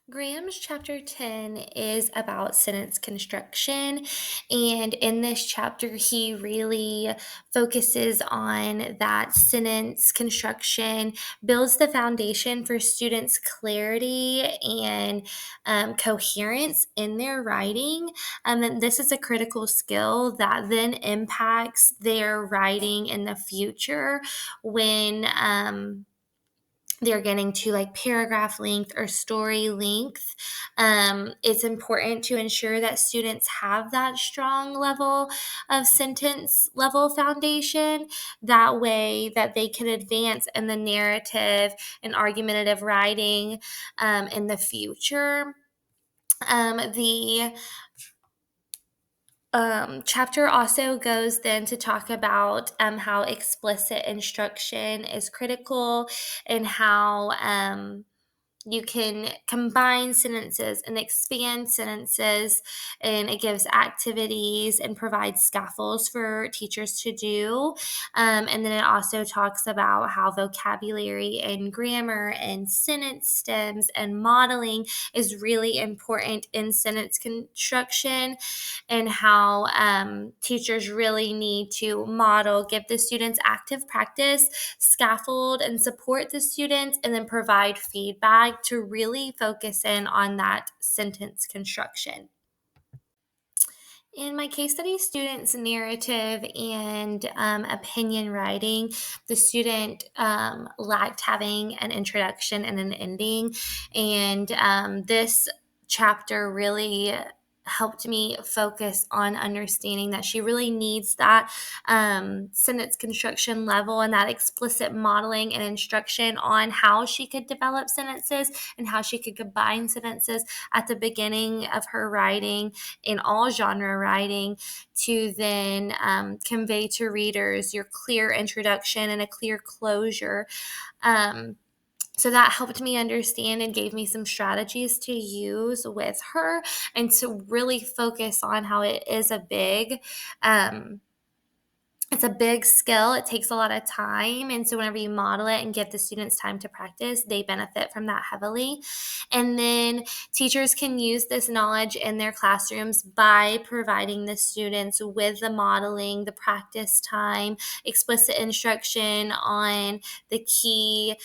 Graham's chapter 10 is about sentence construction. And in this chapter, he really focuses on that sentence construction, builds the foundation for students' clarity and coherence in their writing. And this is a critical skill that then impacts their writing in the future when. They're getting to like paragraph length or story length. It's important to ensure that students have that strong level of sentence level foundation. That way, that they can advance in the narrative and argumentative writing in the future. The chapter also goes then to talk about how explicit instruction is critical and how you can combine sentences and expand sentences, and it gives activities and provides scaffolds for teachers to do. And then it also talks about how vocabulary and grammar and sentence stems and modeling is really important in sentence construction, and how teachers really need to model, give the students active practice, scaffold and support the students, and then provide feedback to really focus in on that sentence construction. In my case study student's narrative and opinion writing, the student lacked having an introduction and an ending. And this chapter really helped me focus on understanding that she really needs that sentence construction level and that explicit modeling and instruction on how she could develop sentences and how she could combine sentences at the beginning of her writing in all genre writing to then convey to readers your clear introduction and a clear closure. Um, so that helped me understand and gave me some strategies to use with her and to really focus on how it is um, it's a big skill. It takes a lot of time. And so, whenever you model it and give the students time to practice, they benefit from that heavily. And then, teachers can use this knowledge in their classrooms by providing the students with the modeling, the practice time, explicit instruction on the key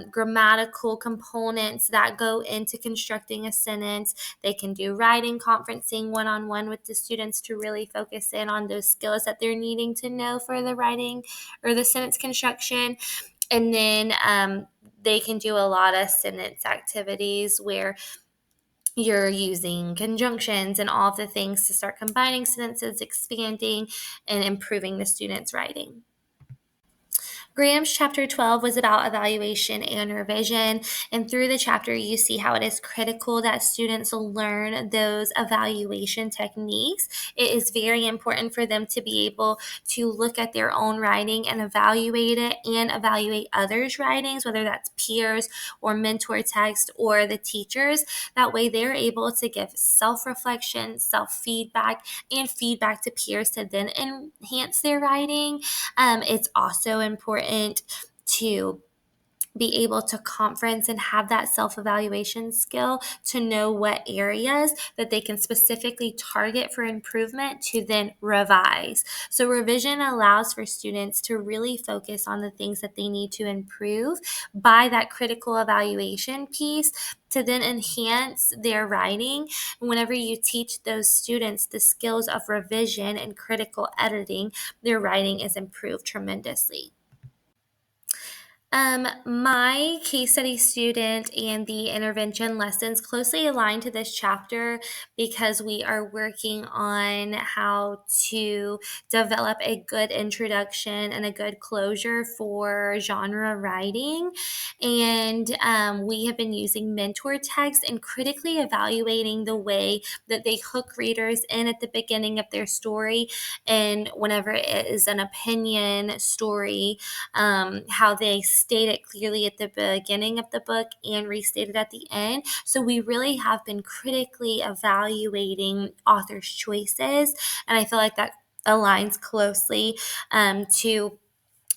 grammatical components that go into constructing a sentence. They can do writing conferencing one on one with the students to really focus in on those skills that they're needing to know for the writing or the sentence construction. And then they can do a lot of sentence activities where you're using conjunctions and all of the things to start combining sentences, expanding, and improving the student's writing. Graham's chapter 12 was about evaluation and revision. And through the chapter, you see how it is critical that students learn those evaluation techniques. It is very important for them to be able to look at their own writing and evaluate it and evaluate others' writings, whether that's peers or mentor text or the teachers. That way, they're able to give self reflection, self feedback, and feedback to peers to then enhance their writing. It's also important to be able to conference and have that self-evaluation skill to know what areas that they can specifically target for improvement to then revise. So revision allows for students to really focus on the things that they need to improve by that critical evaluation piece to then enhance their writing. Whenever you teach those students the skills of revision and critical editing, their writing is improved tremendously. My case study student and the intervention lessons closely align to this chapter because we are working on how to develop a good introduction and a good closure for genre writing. And we have been using mentor text and critically evaluating the way that they hook readers in at the beginning of their story. And whenever it is an opinion story, how they state it clearly at the beginning of the book and restate it at the end. So we really have been critically evaluating authors' choices, and I feel like that aligns closely to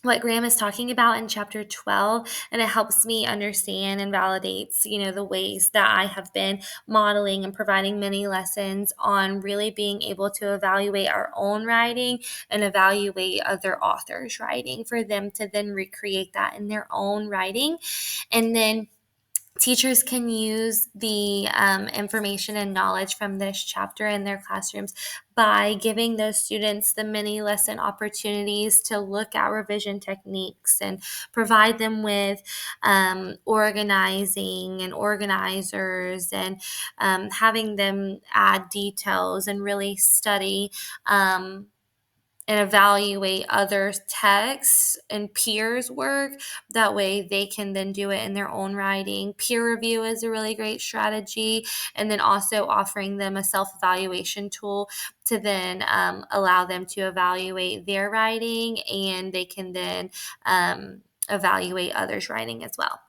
what Graham is talking about in chapter 12, and it helps me understand and validates, the ways that I have been modeling and providing many lessons on really being able to evaluate our own writing and evaluate other authors' writing for them to then recreate that in their own writing. And then teachers can use the information and knowledge from this chapter in their classrooms by giving those students the mini lesson opportunities to look at revision techniques and provide them with organizing and organizers, and having them add details and really study and evaluate others' texts and peers' work. That way they can then do it in their own writing. Peer review is a really great strategy. And then also offering them a self-evaluation tool to then allow them to evaluate their writing, and they can then evaluate others' writing as well.